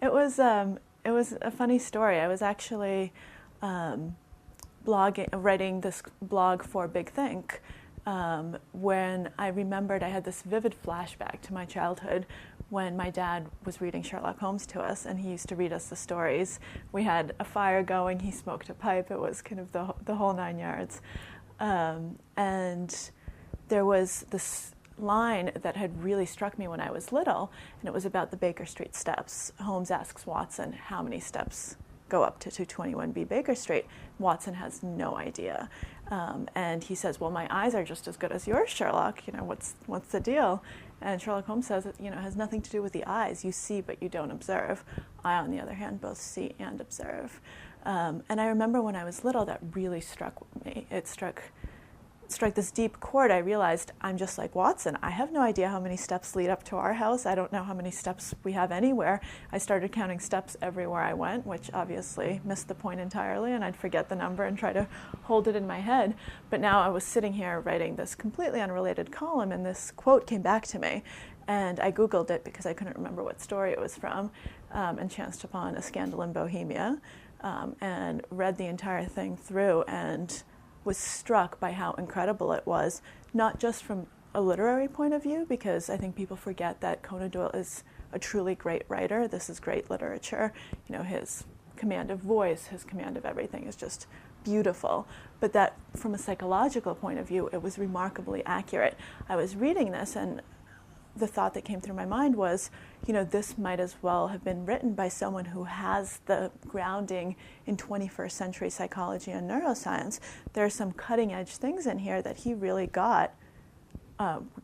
It was a funny story. I was actually writing this blog for Big Think when I remembered I had this vivid flashback to my childhood when my dad was reading Sherlock Holmes to us, and he used to read us the stories. We had a fire going, he smoked a pipe, it was kind of the whole 9 yards. And there was this line that had really struck me when I was little, and it was about the Baker Street steps. Holmes asks Watson how many steps go up to 221B Baker Street. Watson has no idea. And he says, well, my eyes are just as good as yours, Sherlock. What's the deal? And Sherlock Holmes says, it has nothing to do with the eyes. You see, but you don't observe. I, on the other hand, both see and observe. And I remember when I was little, that really struck me. It struck this deep chord. I realized I'm just like Watson. I have no idea how many steps lead up to our house. I don't know how many steps we have anywhere. I started counting steps everywhere I went, which obviously missed the point entirely, and I'd forget the number and try to hold it in my head. But now I was sitting here writing this completely unrelated column, and this quote came back to me. And I Googled it because I couldn't remember what story it was from, and chanced upon A Scandal in Bohemia, and read the entire thing through and was struck by how incredible it was, not just from a literary point of view, because I think people forget that Conan Doyle is a truly great writer. This is great literature. His command of voice, his command of everything is just beautiful. But that from a psychological point of view, it was remarkably accurate. I was reading this, and the thought that came through my mind was, this might as well have been written by someone who has the grounding in 21st century psychology and neuroscience. There are some cutting edge things in here that he really got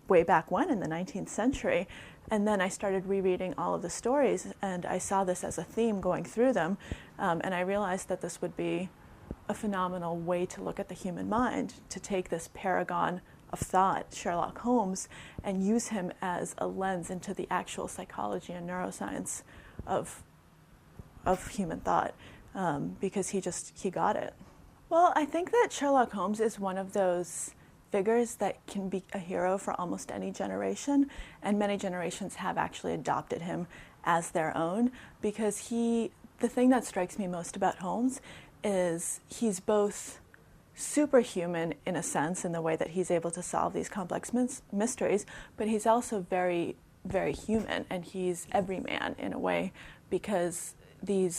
way back when in the 19th century. And then I started rereading all of the stories, and I saw this as a theme going through them. And I realized that this would be a phenomenal way to look at the human mind, to take this paragon of thought, Sherlock Holmes, and use him as a lens into the actual psychology and neuroscience of human thought, because he got it. Well, I think that Sherlock Holmes is one of those figures that can be a hero for almost any generation, and many generations have actually adopted him as their own, because the thing that strikes me most about Holmes is he's both superhuman in a sense, in the way that he's able to solve these complex mysteries, but he's also very, very human, and he's everyman in a way, because the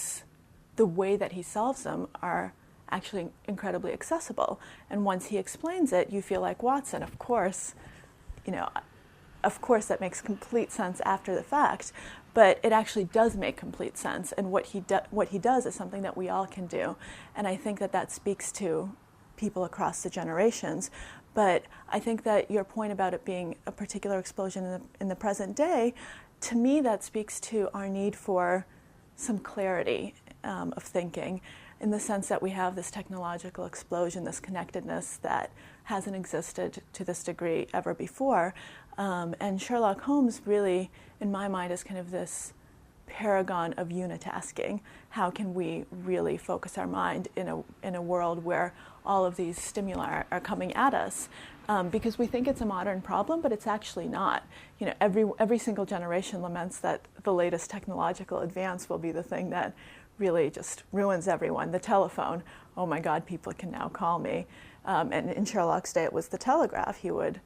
way that he solves them are actually incredibly accessible. And once he explains it, you feel like Watson. Of course that makes complete sense after the fact, but it actually does make complete sense. And what he does is something that we all can do. And I think that speaks to people across the generations. But I think that your point about it being a particular explosion in the present day, to me that speaks to our need for some clarity of thinking, in the sense that we have this technological explosion, this connectedness that hasn't existed to this degree ever before. And Sherlock Holmes really, in my mind, is kind of this paragon of unitasking. How can we really focus our mind in a world where all of these stimuli are coming at us? Because we think it's a modern problem, but it's actually not. Every single generation laments that the latest technological advance will be the thing that really just ruins everyone. The telephone, oh my God, people can now call me. And in Sherlock's day, it was the telegraph. He would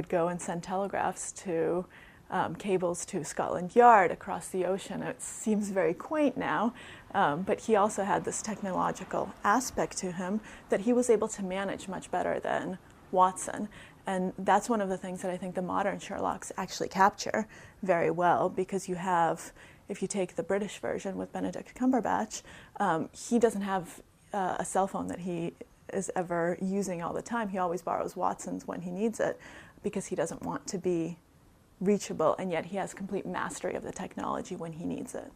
go and send telegraphs to cables to Scotland Yard across the ocean. It seems very quaint now, but he also had this technological aspect to him that he was able to manage much better than Watson. And that's one of the things that I think the modern Sherlocks actually capture very well, because you have, if you take the British version with Benedict Cumberbatch, he doesn't have a cell phone that he is ever using all the time. He always borrows Watson's when he needs it, because he doesn't want to be reachable, and yet he has complete mastery of the technology when he needs it.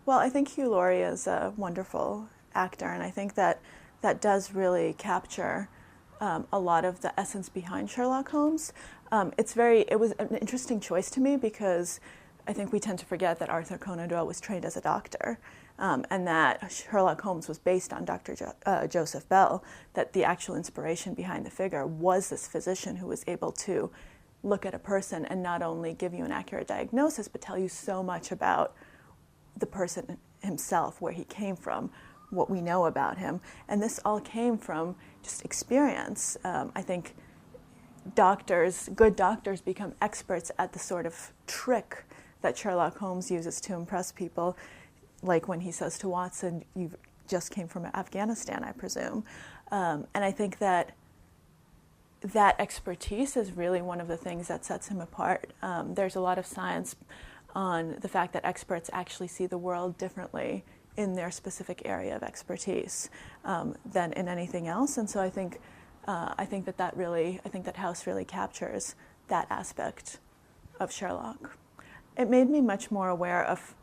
Well, I think Hugh Laurie is a wonderful actor, and I think that does really capture a lot of the essence behind Sherlock Holmes. It was an interesting choice to me, because I think we tend to forget that Arthur Conan Doyle was trained as a doctor, and that Sherlock Holmes was based on Dr. Joseph Bell, that the actual inspiration behind the figure was this physician who was able to look at a person and not only give you an accurate diagnosis, but tell you so much about the person himself, where he came from, what we know about him. And this all came from just experience. I think good doctors become experts at the sort of trick that Sherlock Holmes uses to impress people, like when he says to Watson, "You just came from Afghanistan, I presume." And I think that expertise is really one of the things that sets him apart. There's a lot of science on the fact that experts actually see the world differently in their specific area of expertise than in anything else. And so I think that house really captures that aspect of Sherlock. It made me much more aware of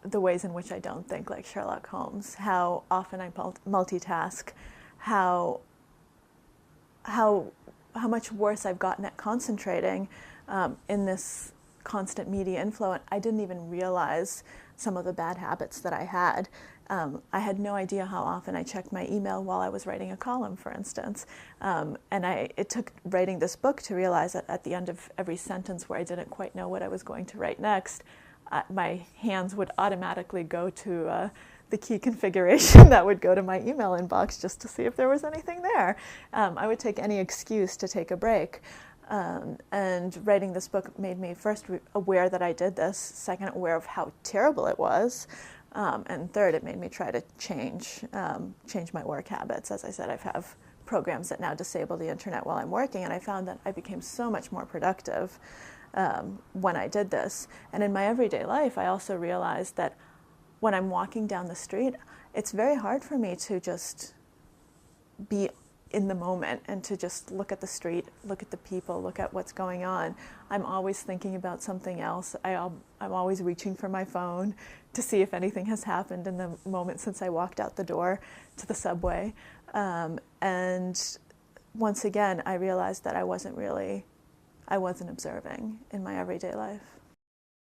the ways in which I don't think like Sherlock Holmes, how often I multitask, how much worse I've gotten at concentrating in this constant media inflow. And I didn't even realize some of the bad habits that I had. I had no idea how often I checked my email while I was writing a column, for instance. And it took writing this book to realize that at the end of every sentence where I didn't quite know what I was going to write next, my hands would automatically go to the key configuration that would go to my email inbox just to see if there was anything there. I would take any excuse to take a break. And writing this book made me first aware that I did this, second aware of how terrible it was, and third, it made me try to change my work habits. As I said, I have programs that now disable the internet while I'm working, and I found that I became so much more productive when I did this. And in my everyday life, I also realized that when I'm walking down the street, it's very hard for me to just be in the moment and to just look at the street, look at the people, look at what's going on. I'm always thinking about something else. I'm always reaching for my phone to see if anything has happened in the moment since I walked out the door to the subway. And once again, I realized that I wasn't observing in my everyday life.